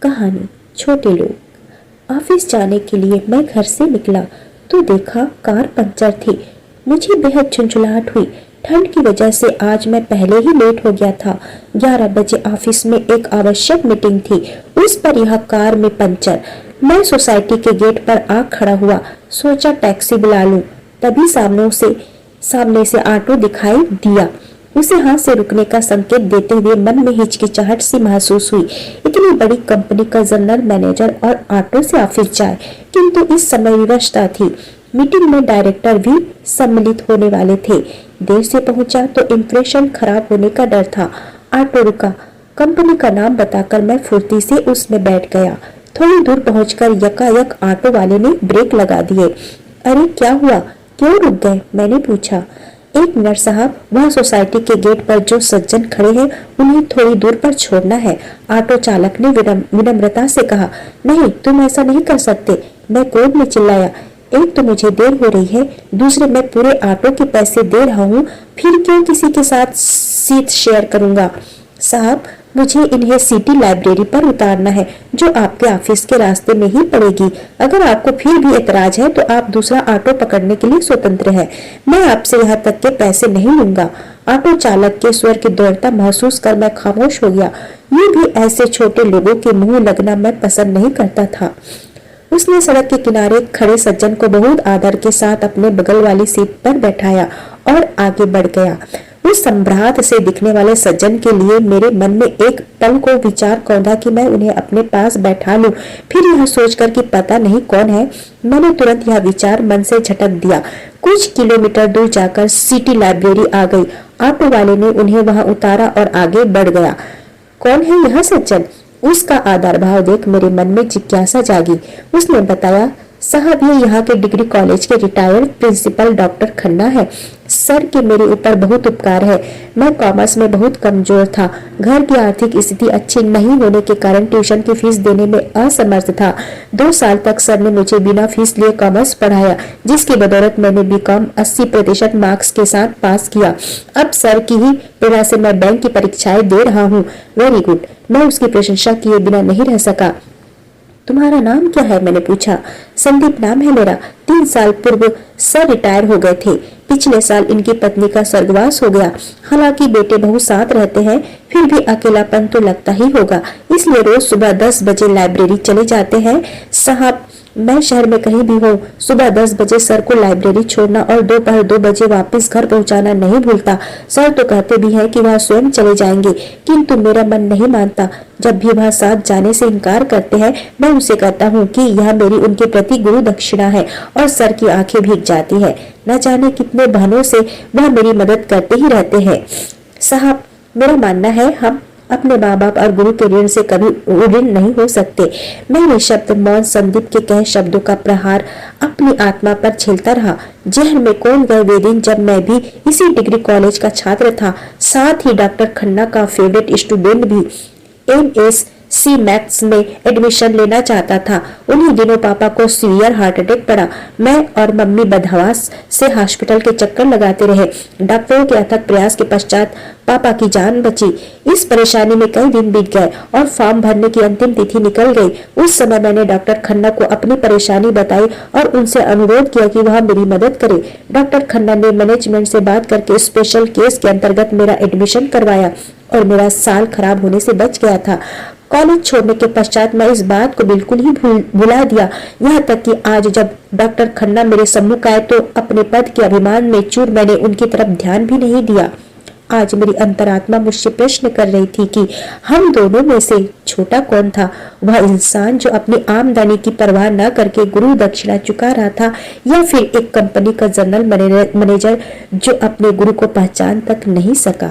कहानी छोटे लोग। ऑफिस जाने के लिए मैं घर से निकला तो देखा कार पंचर थी। मुझे बेहद झुंझुलाहट हुई। ठंड की वजह से आज मैं पहले ही लेट हो गया था। 11 बजे ऑफिस में एक आवश्यक मीटिंग थी, उस पर यह कार में पंचर। मैं सोसाइटी के गेट पर आ खड़ा हुआ, सोचा टैक्सी बुला लूं। तभी सामने से ऑटो दिखाई दिया। उसे हाथ से रुकने का संकेत देते हुए मन में हिचकिचाहट सी महसूस हुई। इतनी बड़ी कंपनी का जनरल मैनेजर और ऑटो से ऑफिस जाए, किंतु इस समय विवशता थी। मीटिंग में डायरेक्टर भी सम्मिलित होने वाले थे। देर से पहुंचा तो इंप्रेशन खराब होने का डर था। ऑटो रुका। कंपनी का नाम बताकर मैं फुर्ती से उसमें बैठ गया। थोड़ी दूर पहुंचकर यकायक ऑटो वाले ने ब्रेक लगा दिए। अरे क्या हुआ, क्यों रुक गए? मैंने पूछा। 1 मिनट साहब, वह सोसाइटी के गेट पर जो सज्जन खड़े हैं उन्हें थोड़ी दूर पर छोड़ना है। ऑटो चालक ने विनम्रता से कहा। नहीं, तुम ऐसा नहीं कर सकते, मैं क्रोध में चिल्लाया। एक तो मुझे देर हो रही है, दूसरे मैं पूरे ऑटो के पैसे दे रहा हूँ, फिर क्यों किसी के साथ सीट शेयर करूंगा? साहब, मुझे इन्हें सिटी लाइब्रेरी पर उतारना है, जो आपके ऑफिस के रास्ते में ही पड़ेगी। अगर आपको फिर भी एतराज है तो आप दूसरा ऑटो पकड़ने के लिए स्वतंत्र हैं। मैं आपसे यहाँ तक के पैसे नहीं लूंगा। ऑटो चालक के स्वर की दृढ़ता महसूस कर मैं खामोश हो गया। ये भी ऐसे छोटे लोगों के मुंह लगना मैं पसंद नहीं करता था। उसने सड़क के किनारे खड़े सज्जन को बहुत आदर के साथ अपने बगल वाली सीट पर बैठाया और आगे बढ़ गया। उस सम्राट से दिखने वाले सज्जन के लिए मेरे मन में एक पल को विचार कौंधा कि मैं उन्हें अपने पास बैठा लूं। फिर यह सोचकर कि पता नहीं कौन है, मैंने तुरंत यह विचार मन से झटक दिया। कुछ किलोमीटर दूर जाकर सिटी लाइब्रेरी आ गई। ऑटो वाले ने उन्हें वहां उतारा और आगे बढ़ गया। कौन है यह सज्जन? उसका आदर भाव देख मेरे मन में जिज्ञासा जागी। उसने बताया, साहब, ये यहाँ के डिग्री कॉलेज के रिटायर्ड प्रिंसिपल डॉक्टर खन्ना है। सर के मेरे ऊपर बहुत उपकार है। मैं कॉमर्स में बहुत कमजोर था। घर की आर्थिक स्थिति अच्छी नहीं होने के कारण ट्यूशन की फीस देने में असमर्थ था। 2 साल तक सर ने मुझे बिना फीस लिए कॉमर्स पढ़ाया, जिसकी बदौलत मैंने बीकॉम 80% मार्क्स के साथ पास किया। अब सर की ही प्रेरणा से मैं बैंक की परीक्षाएं दे रहा हूँ। Very good. मैं उसकी प्रशंसा किए बिना नहीं रह सका। तुम्हारा नाम क्या है? मैंने पूछा। संदीप नाम है मेरा। 3 साल पूर्व सर रिटायर हो गए थे। पिछले साल इनकी पत्नी का स्वर्गवास हो गया। हालांकि बेटे बहू साथ रहते हैं, फिर भी अकेलापन तो लगता ही होगा, इसलिए रोज सुबह 10 बजे लाइब्रेरी चले जाते हैं। साहब, मैं शहर में कहीं भी हूँ, सुबह 10 बजे सर को लाइब्रेरी छोड़ना और दोपहर 2 बजे वापस घर पहुँचाना नहीं भूलता। सर तो कहते भी हैं कि वह स्वयं चले जाएंगे, किंतु मेरा मन नहीं मानता। जब भी वह साथ जाने से इनकार करते हैं, मैं उनसे कहता हूँ कि यह मेरी उनके प्रति गुरु दक्षिणा है, और सर की आंखें भीग जाती है। न जाने कितने बहानों से वह मेरी मदद करते ही रहते हैं। साहब, मेरा मानना है हम अपने माँ बाप और गुरु के ऋण से कभी ऋण नहीं हो सकते। मैं निःशब्द मौन संदीप के कहे शब्दों का प्रहार अपनी आत्मा पर झेलता रहा। जहर में कौन गए वे दिन जब मैं भी इसी डिग्री कॉलेज का छात्र था, साथ ही डॉक्टर खन्ना का फेवरेट स्टूडेंट भी। MSc मैथ्स में एडमिशन लेना चाहता था। उन्हीं दिनों पापा को सीवियर हार्ट अटैक पड़ा। मैं और मम्मी बदहवास से हॉस्पिटल के चक्कर लगाते रहे। डॉक्टरों के अथक प्रयास के पश्चात पापा की जान बची। इस परेशानी में कई दिन बीत गए और फॉर्म भरने की अंतिम तिथि निकल गई। उस समय मैंने डॉक्टर खन्ना को अपनी परेशानी बताई और उनसे अनुरोध किया कि वह मेरी मदद करे। डॉक्टर खन्ना ने मैनेजमेंट से बात करके स्पेशल केस के अंतर्गत मेरा एडमिशन करवाया और मेरा साल खराब होने से बच गया था। कॉलेज छोड़ने के पश्चात मैं इस बात को बिल्कुल ही भुला दिया। यहाँ तक कि आज जब डॉक्टर खन्ना मेरे सम्मुख आए तो अपने पद के अभिमान में चूर मैंने उनकी तरफ ध्यान भी नहीं दिया। आज मेरी अंतरात्मा मुझसे प्रश्न कर रही थी कि हम दोनों में से छोटा कौन था? वह इंसान जो अपनी आमदनी की परवाह न करके गुरु दक्षिणा चुका रहा था, या फिर एक कंपनी का जनरल मैनेजर जो अपने गुरु को पहचान तक नहीं सका।